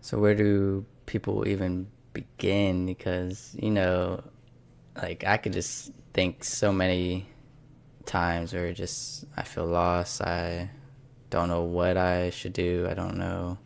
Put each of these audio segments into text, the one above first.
So where do people even begin? Because, like I could just think so many times where just I feel lost. I don't know what I should do. I don't know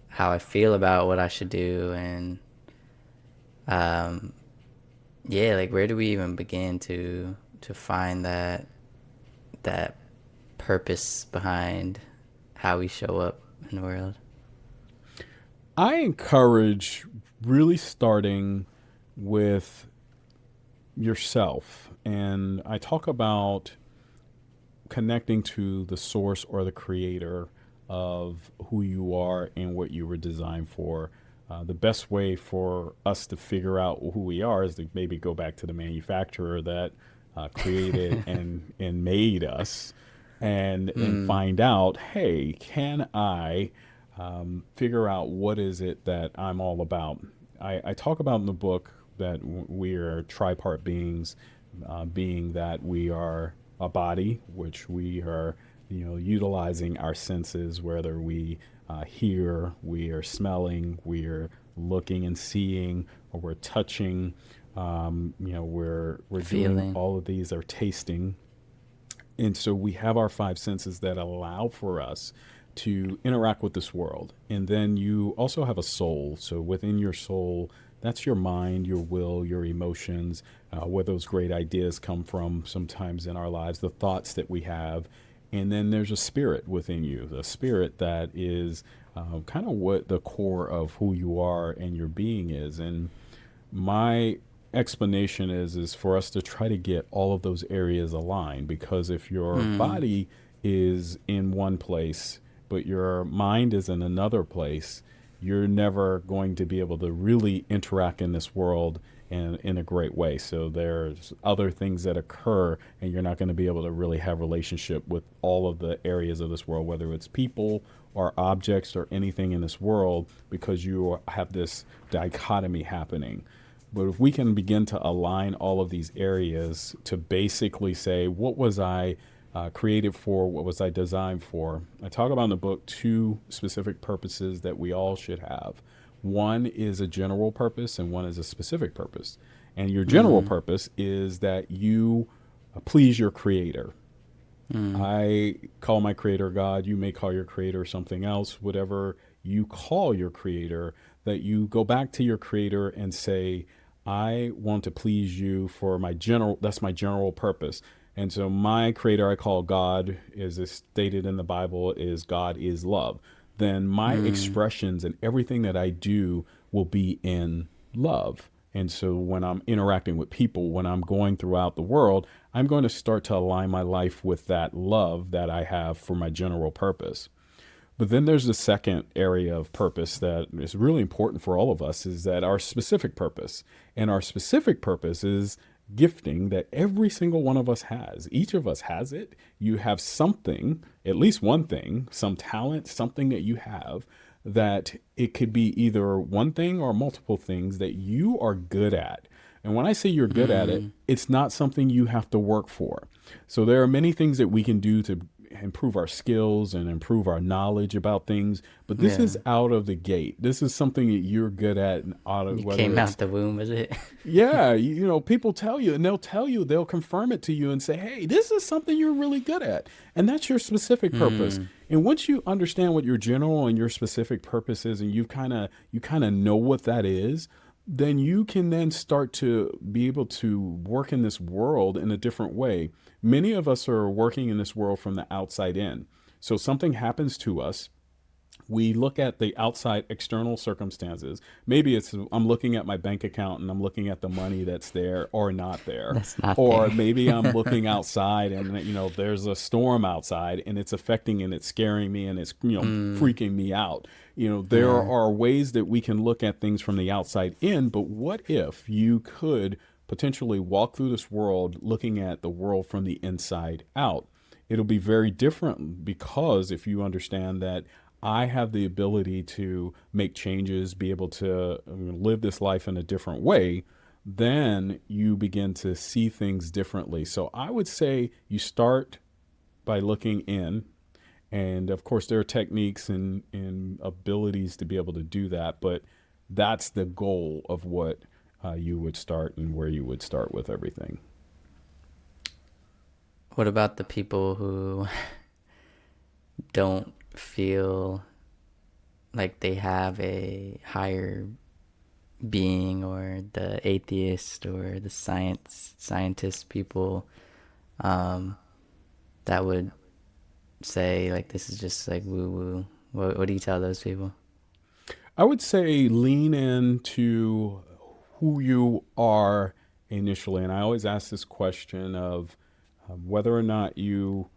how I feel about what I should do. And um, yeah, like where do we even begin to find that purpose behind how we show up in the world? I encourage really starting with yourself. And I talk about connecting to the source or the creator of who you are and what you were designed for. The best way for us to figure out who we are is to maybe go back to the manufacturer that created and made us, and Mm, find out, hey, can I figure out what is it that I'm all about? I talk about in the book that we are tripart beings, being that we are a body, which we are, utilizing our senses, whether we hear, we are smelling, we are looking and seeing, or we're touching. We're doing feeling. all of these, are tasting, and so we have our five senses that allow for us to interact with this world. And then you also have a soul. So within your soul, that's your mind, your will, your emotions, where those great ideas come from sometimes in our lives, the thoughts that we have. And then there's a spirit within you, the spirit that is kind of what the core of who you are and your being is. And my explanation is for us to try to get all of those areas aligned, because if your Mm, body is in one place but your mind is in another place, you're never going to be able to really interact in this world in a great way. So there's other things that occur, and you're not going to be able to really have relationship with all of the areas of this world, whether it's people or objects or anything in this world, because you have this dichotomy happening. But if we can begin to align all of these areas to basically say, what was I created for? What was I designed for? I talk about in the book two specific purposes that we all should have. One is a general purpose, and one is a specific purpose. And your general mm, purpose is that you please your creator. mm. I call my creator God. You may call your creator something else, whatever you call your creator, that you go back to your creator and say, I want to please you for my general, that's my general purpose. And so my creator I call God, as is stated in the Bible, is God is love. Then my Mm, expressions and everything that I do will be in love. And so when I'm interacting with people, when I'm going throughout the world, I'm going to start to align my life with that love that I have for my general purpose. But then there's the second area of purpose that is really important for all of us, is that our specific purpose. And our specific purpose is gifting that every single one of us has. Each of us has it. You have something, at least one thing, some talent, something that you have, that it could be either one thing or multiple things that you are good at. And when I say you're good at it, mm. it's not something you have to work for. So there are many things that we can do to improve our skills and improve our knowledge about things, but this Yeah. is out of the gate. This is something that you're good at, and out of, You whether came it's, out the womb, is it? yeah, people tell you, and they'll tell you, they'll confirm it to you and say, hey, this is something you're really good at. And that's your specific purpose. Mm, And once you understand what your general and your specific purpose is, and you kind of know what that is, then you can then start to be able to work in this world in a different way. Many of us are working in this world from the outside in. So something happens to us, we look at the outside external circumstances. Maybe it's, I'm looking at my bank account and I'm looking at the money that's there or not there. that's not Or there. maybe I'm looking outside and there's a storm outside and it's affecting and it's scaring me and it's Mm, freaking me out. There yeah. are ways that we can look at things from the outside in, but what if you could potentially walk through this world looking at the world from the inside out? It'll be very different, because if you understand that I have the ability to make changes, be able to live this life in a different way, then you begin to see things differently. So I would say you start by looking in, And of course, there are techniques and abilities to be able to do that, but that's the goal of what you would start and where you would start with everything. What about the people who don't feel like they have a higher being, or the atheist or the scientist people, um, that would say like this is just like woo woo? What do you tell those people? I would say lean into who you are initially. And I always ask this question of whether or not you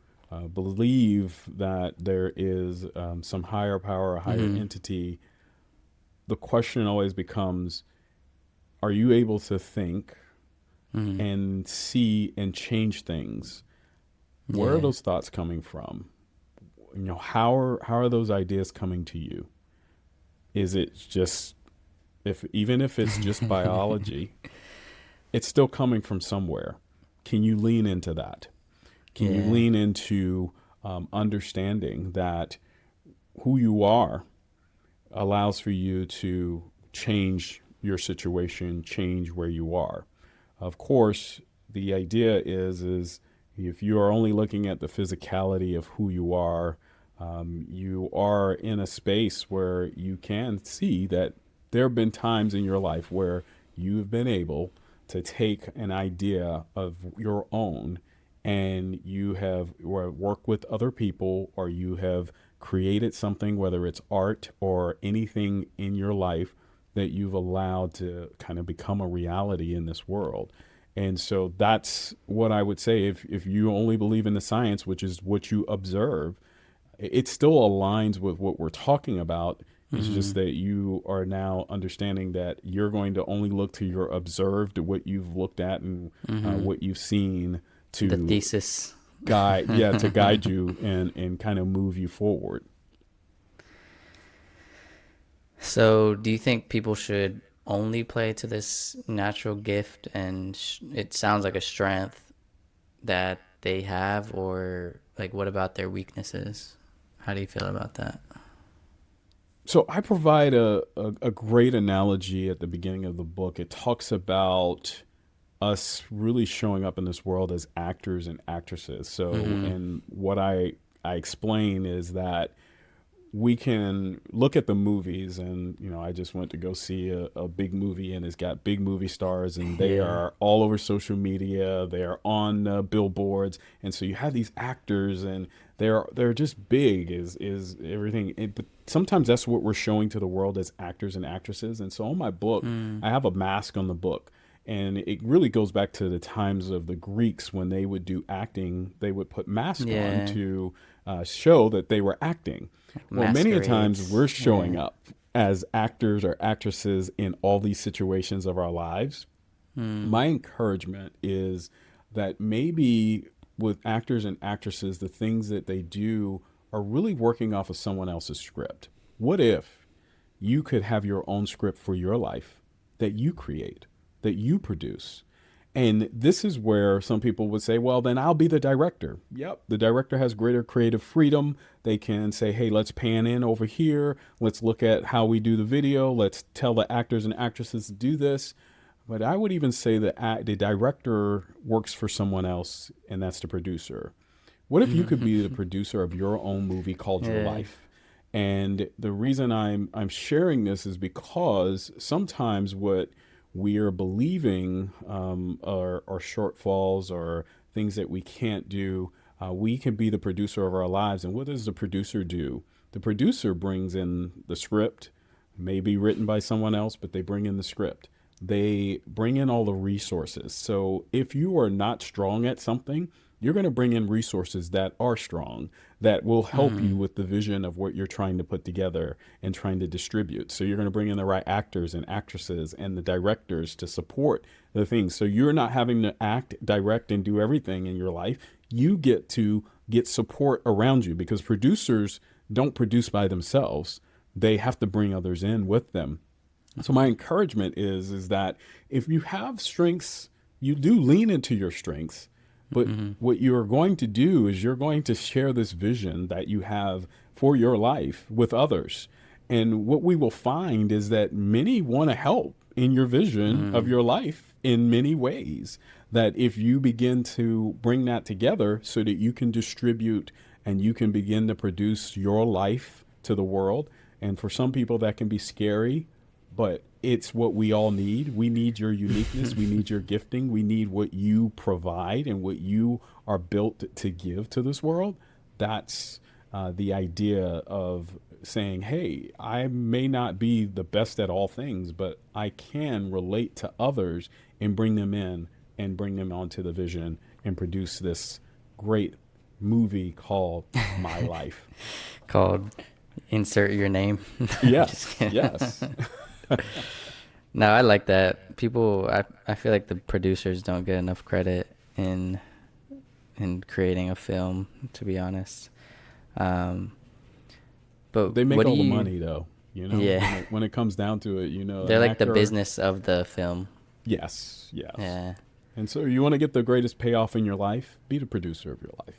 believe that there is some higher power, a higher Mm-hmm. entity. The question always becomes, are you able to think Mm-hmm. and see and change things? Where are Yeah. those thoughts coming from? How are those ideas coming to you? Is it just, if even if it's just biology, it's still coming from somewhere. Can you lean into that? Can you Yeah. lean into understanding that who you are allows for you to change your situation, change where you are? Of course, the idea is if you are only looking at the physicality of who you are in a space where you can see that there have been times in your life where you have been able to take an idea of your own and you have worked with other people, or you have created something, whether it's art or anything in your life that you've allowed to kind of become a reality in this world. And so that's what I would say. If you only believe in the science, which is what you observe, it still aligns with what we're talking about. It's Mm-hmm. just that you are now understanding that you're going to only look to your observed, what you've looked at and Mm-hmm. what you've seen The to thesis. guide you and kind of move you forward. So, do you think people should only play to this natural gift, and it sounds like a strength that they have, or like what about their weaknesses? How do you feel about that? So I provide a great analogy at the beginning of the book. It talks about us really showing up in this world as actors and actresses. So, Mm-hmm. and what I explain is that we can look at the movies, and I just went to go see a big movie, and it's got big movie stars, and they Yeah. are all over social media, they are on billboards, and so you have these actors, and they're just big is everything. But sometimes that's what we're showing to the world as actors and actresses. And so on my book, Mm. I have a mask on the book, and it really goes back to the times of the Greeks. When they would do acting, they would put masks on Yeah. to show that they were acting. Like Well, many a times masquerades. we're showing Yeah. up as actors or actresses in all these situations of our lives. Mm. My encouragement is that maybe with actors and actresses, the things that they do are really working off of someone else's script. What if you could have your own script for your life that you create, that you produce? And this is where some people would say, well, then I'll be the director. Yep, the director has greater creative freedom. They can say, hey, let's pan in over here. Let's look at how we do the video. Let's tell the actors and actresses to do this. But I would even say that the director works for someone else, and that's the producer. What if you could be the producer of your own movie called your Yeah. life? And the reason I'm sharing this is because sometimes what we are believing are shortfalls or things that we can't do. We can be the producer of our lives. And what does the producer do? The producer brings in the script, maybe written by someone else, but they bring in the script. They bring in all the resources. So if you are not strong at something, you're going to bring in resources that are strong, that will help Mm-hmm. you with the vision of what you're trying to put together and trying to distribute. So you're going to bring in the right actors and actresses and the directors to support the things. So you're not having to act, direct, and do everything in your life. You get to get support around you, because producers don't produce by themselves. They have to bring others in with them. So my encouragement is that if you have strengths, you do lean into your strengths, But what you're going to do is you're going to share this vision that you have for your life with others. And what we will find is that many want to help in your vision of your life in many ways. That if you begin to bring that together so that you can distribute and you can begin to produce your life to the world. And for some people that can be scary, but it's what we all need. We need your uniqueness. We need your gifting. We need what you provide and what you are built to give to this world. That's the idea of saying, hey, I may not be the best at all things, but I can relate to others and bring them in and bring them onto the vision and produce this great movie called My Life. Called Insert Your Name. Yes, yes. No, I like that. People, I feel like the producers don't get enough credit in creating a film, to be honest. But they make what all do the you, money, though. You know, Yeah. when it comes down to it, you know, They're an like the actor- business of the film. Yes, yes. Yeah. And so you want to get the greatest payoff in your life, be the producer of your life.